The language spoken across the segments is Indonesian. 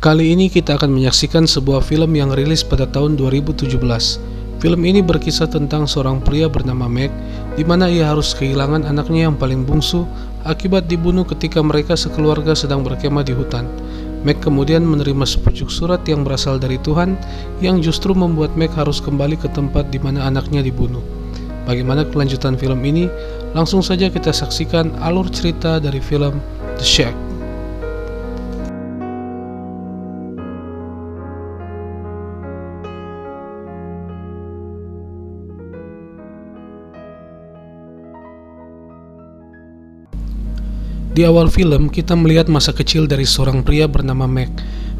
Kali ini kita akan menyaksikan sebuah film yang rilis pada tahun 2017. Film ini berkisah tentang seorang pria bernama Mac, di mana ia harus kehilangan anaknya yang paling bungsu akibat dibunuh ketika mereka sekeluarga sedang berkemah di hutan. Mac kemudian menerima sepucuk surat yang berasal dari Tuhan, yang justru membuat Mac harus kembali ke tempat di mana anaknya dibunuh. Bagaimana kelanjutan film ini? Langsung saja kita saksikan alur cerita dari film The Shack. Di awal film, kita melihat masa kecil dari seorang pria bernama Mac.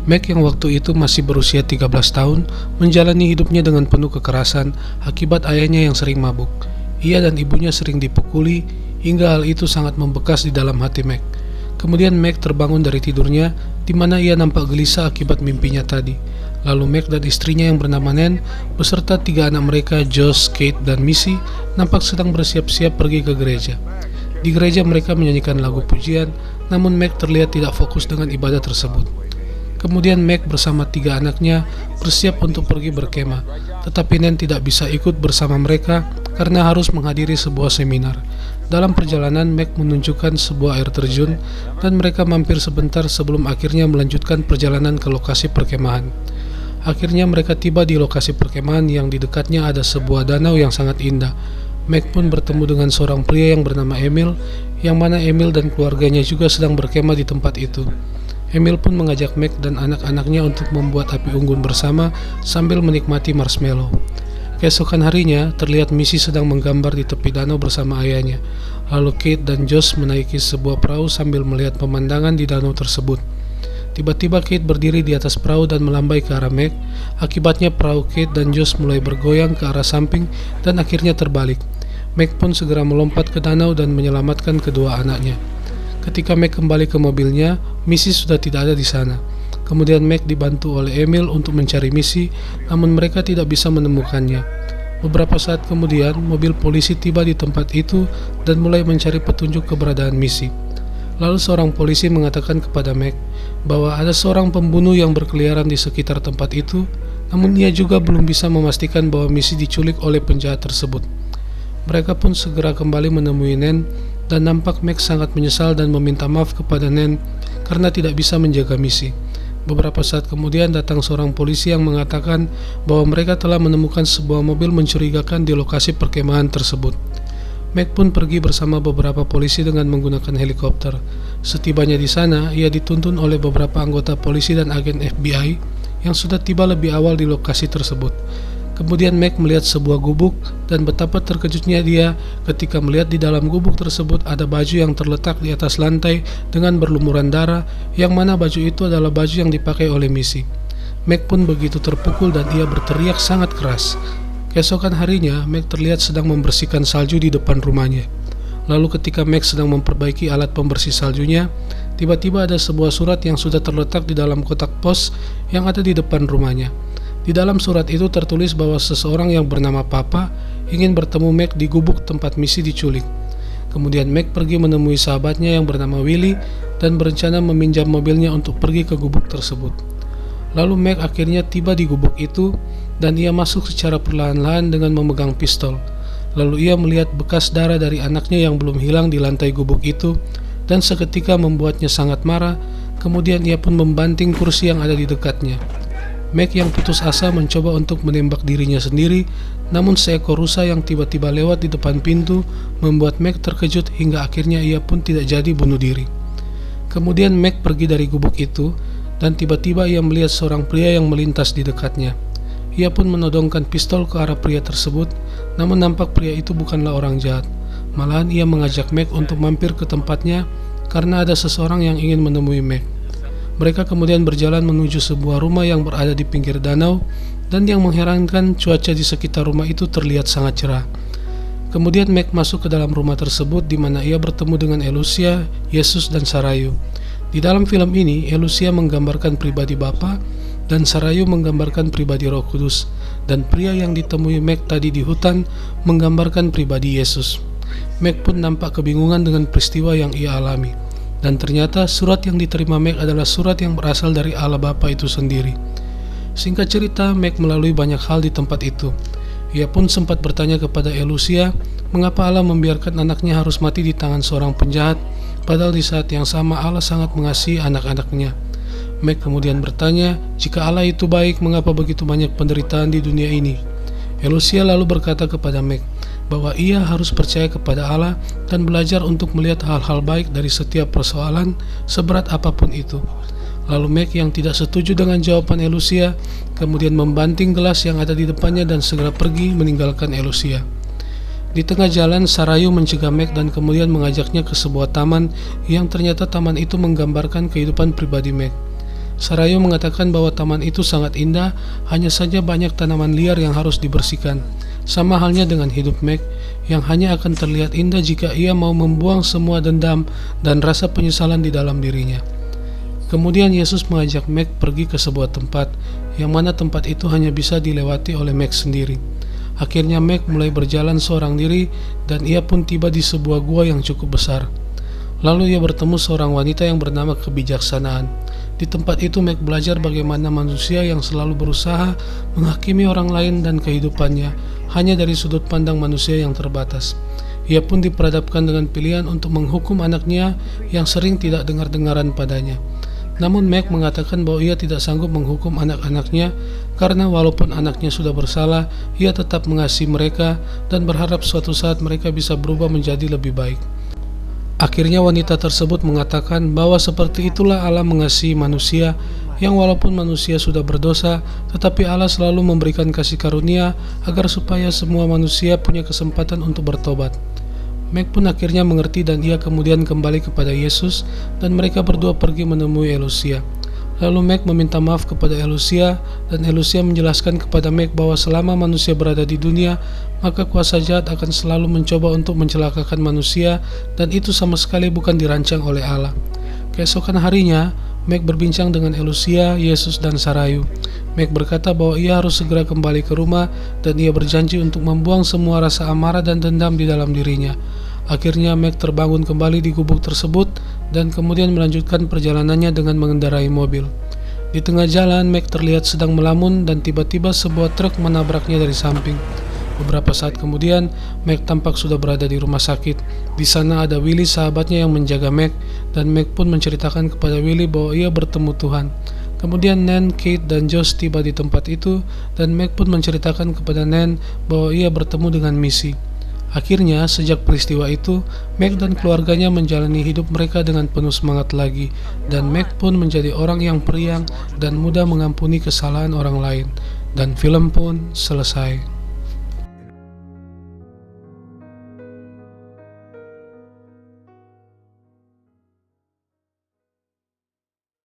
Mac yang waktu itu masih berusia 13 tahun, menjalani hidupnya dengan penuh kekerasan akibat ayahnya yang sering mabuk. Ia dan ibunya sering dipukuli, hingga hal itu sangat membekas di dalam hati Mac. Kemudian Mac terbangun dari tidurnya, di mana ia nampak gelisah akibat mimpinya tadi. Lalu Mac dan istrinya yang bernama Nan, beserta 3 anak mereka, Josh, Kate, dan Missy, nampak sedang bersiap-siap pergi ke gereja. Di gereja mereka menyanyikan lagu pujian, namun Mac terlihat tidak fokus dengan ibadah tersebut. Kemudian Mac bersama 3 anaknya bersiap untuk pergi berkemah, tetapi Nan tidak bisa ikut bersama mereka karena harus menghadiri sebuah seminar. Dalam perjalanan, Mac menunjukkan sebuah air terjun dan mereka mampir sebentar sebelum akhirnya melanjutkan perjalanan ke lokasi perkemahan. Akhirnya mereka tiba di lokasi perkemahan yang di dekatnya ada sebuah danau yang sangat indah. Mac pun bertemu dengan seorang pria yang bernama Emil, yang mana Emil dan keluarganya juga sedang berkemah di tempat itu. Emil pun mengajak Mac dan anak-anaknya untuk membuat api unggun bersama sambil menikmati marshmallow. Keesokan harinya, terlihat Missy sedang menggambar di tepi danau bersama ayahnya. Lalu Kate dan Josh menaiki sebuah perahu sambil melihat pemandangan di danau tersebut. Tiba-tiba Kate berdiri di atas perahu dan melambai ke arah Mac. Akibatnya perahu Kate dan Josh mulai bergoyang ke arah samping dan akhirnya terbalik. Mac pun segera melompat ke danau dan menyelamatkan kedua anaknya. Ketika Mac kembali ke mobilnya, Missy sudah tidak ada di sana. Kemudian Mac dibantu oleh Emil untuk mencari Missy, namun mereka tidak bisa menemukannya. Beberapa saat kemudian, mobil polisi tiba di tempat itu dan mulai mencari petunjuk keberadaan Missy. Lalu seorang polisi mengatakan kepada Mac bahwa ada seorang pembunuh yang berkeliaran di sekitar tempat itu, namun ia juga belum bisa memastikan bahwa Missy diculik oleh penjahat tersebut. Mereka pun segera kembali menemui Nan, dan nampak Mac sangat menyesal dan meminta maaf kepada Nan karena tidak bisa menjaga Missy. Beberapa saat kemudian datang seorang polisi yang mengatakan bahwa mereka telah menemukan sebuah mobil mencurigakan di lokasi perkemahan tersebut. Mac pun pergi bersama beberapa polisi dengan menggunakan helikopter. Setibanya di sana, ia dituntun oleh beberapa anggota polisi dan agen FBI yang sudah tiba lebih awal di lokasi tersebut. Kemudian Mac melihat sebuah gubuk dan betapa terkejutnya dia ketika melihat di dalam gubuk tersebut ada baju yang terletak di atas lantai dengan berlumuran darah, yang mana baju itu adalah baju yang dipakai oleh Missy. Mac pun begitu terpukul dan ia berteriak sangat keras. Keesokan harinya, Mac terlihat sedang membersihkan salju di depan rumahnya. Lalu ketika Mac sedang memperbaiki alat pembersih saljunya, tiba-tiba ada sebuah surat yang sudah terletak di dalam kotak pos yang ada di depan rumahnya. Di dalam surat itu tertulis bahwa seseorang yang bernama Papa ingin bertemu Mac di gubuk tempat Missy diculik. Kemudian Mac pergi menemui sahabatnya yang bernama Willy dan berencana meminjam mobilnya untuk pergi ke gubuk tersebut. Lalu Mac akhirnya tiba di gubuk itu dan ia masuk secara perlahan-lahan dengan memegang pistol. Lalu ia melihat bekas darah dari anaknya yang belum hilang di lantai gubuk itu dan seketika membuatnya sangat marah. Kemudian ia pun membanting kursi yang ada di dekatnya. Mac yang putus asa mencoba untuk menembak dirinya sendiri, namun seekor rusa yang tiba-tiba lewat di depan pintu membuat Mac terkejut hingga akhirnya ia pun tidak jadi bunuh diri. Kemudian Mac pergi dari gubuk itu dan tiba-tiba ia melihat seorang pria yang melintas di dekatnya. Ia pun menodongkan pistol ke arah pria tersebut, namun nampak pria itu bukanlah orang jahat. Malahan ia mengajak Mac untuk mampir ke tempatnya karena ada seseorang yang ingin menemui Mac. Mereka kemudian berjalan menuju sebuah rumah yang berada di pinggir danau, dan yang mengherankan cuaca di sekitar rumah itu terlihat sangat cerah. Kemudian Mac masuk ke dalam rumah tersebut di mana ia bertemu dengan Elucia, Yesus, dan Sarayu. Di dalam film ini, Elucia menggambarkan pribadi Bapa dan Sarayu menggambarkan pribadi Roh Kudus, dan pria yang ditemui Mac tadi di hutan menggambarkan pribadi Yesus. Mac pun nampak kebingungan dengan peristiwa yang ia alami. Dan ternyata surat yang diterima Meg adalah surat yang berasal dari Allah Bapa itu sendiri. Singkat cerita, Meg melalui banyak hal di tempat itu. Ia pun sempat bertanya kepada Elusia, mengapa Allah membiarkan anaknya harus mati di tangan seorang penjahat, padahal di saat yang sama Allah sangat mengasihi anak-anaknya. Meg kemudian bertanya, jika Allah itu baik, mengapa begitu banyak penderitaan di dunia ini? Elusia lalu berkata kepada Meg bahwa ia harus percaya kepada Allah dan belajar untuk melihat hal-hal baik dari setiap persoalan, seberat apapun itu. Lalu Meg yang tidak setuju dengan jawaban Elusia kemudian membanting gelas yang ada di depannya dan segera pergi meninggalkan Elusia. Di tengah jalan, Sarayu mencegah Meg dan kemudian mengajaknya ke sebuah taman yang ternyata taman itu menggambarkan kehidupan pribadi Meg. Sarayu mengatakan bahwa taman itu sangat indah, hanya saja banyak tanaman liar yang harus dibersihkan. Sama halnya dengan hidup Meg, yang hanya akan terlihat indah jika ia mau membuang semua dendam dan rasa penyesalan di dalam dirinya. Kemudian Yesus mengajak Meg pergi ke sebuah tempat, yang mana tempat itu hanya bisa dilewati oleh Meg sendiri. Akhirnya Meg mulai berjalan seorang diri, dan ia pun tiba di sebuah gua yang cukup besar. Lalu ia bertemu seorang wanita yang bernama Kebijaksanaan. Di tempat itu Meg belajar bagaimana manusia yang selalu berusaha menghakimi orang lain dan kehidupannya hanya dari sudut pandang manusia yang terbatas. Ia pun diperhadapkan dengan pilihan untuk menghukum anaknya yang sering tidak dengar-dengaran padanya. Namun Meg mengatakan bahwa ia tidak sanggup menghukum anak-anaknya karena walaupun anaknya sudah bersalah, ia tetap mengasihi mereka dan berharap suatu saat mereka bisa berubah menjadi lebih baik. Akhirnya wanita tersebut mengatakan bahwa seperti itulah Allah mengasihi manusia, yang walaupun manusia sudah berdosa, tetapi Allah selalu memberikan kasih karunia agar supaya semua manusia punya kesempatan untuk bertobat. Meg pun akhirnya mengerti dan ia kemudian kembali kepada Yesus dan mereka berdua pergi menemui Elusia. Lalu Meg meminta maaf kepada Elusia dan Elusia menjelaskan kepada Meg bahwa selama manusia berada di dunia, maka kuasa jahat akan selalu mencoba untuk mencelakakan manusia dan itu sama sekali bukan dirancang oleh Allah. Keesokan harinya, Meg berbincang dengan Elusia, Yesus, dan Sarayu. Meg berkata bahwa ia harus segera kembali ke rumah dan ia berjanji untuk membuang semua rasa amarah dan dendam di dalam dirinya. Akhirnya Meg terbangun kembali di gubuk tersebut dan kemudian melanjutkan perjalanannya dengan mengendarai mobil. Di tengah jalan, Meg terlihat sedang melamun dan tiba-tiba sebuah truk menabraknya dari samping. Beberapa saat kemudian, Meg tampak sudah berada di rumah sakit. Di sana ada Willy, sahabatnya yang menjaga Meg, dan Meg pun menceritakan kepada Willy bahwa ia bertemu Tuhan. Kemudian Nan, Kate, dan Josh tiba di tempat itu, dan Meg pun menceritakan kepada Nan bahwa ia bertemu dengan misi. Akhirnya, sejak peristiwa itu, Meg dan keluarganya menjalani hidup mereka dengan penuh semangat lagi, dan Meg pun menjadi orang yang periang dan mudah mengampuni kesalahan orang lain. Dan film pun selesai.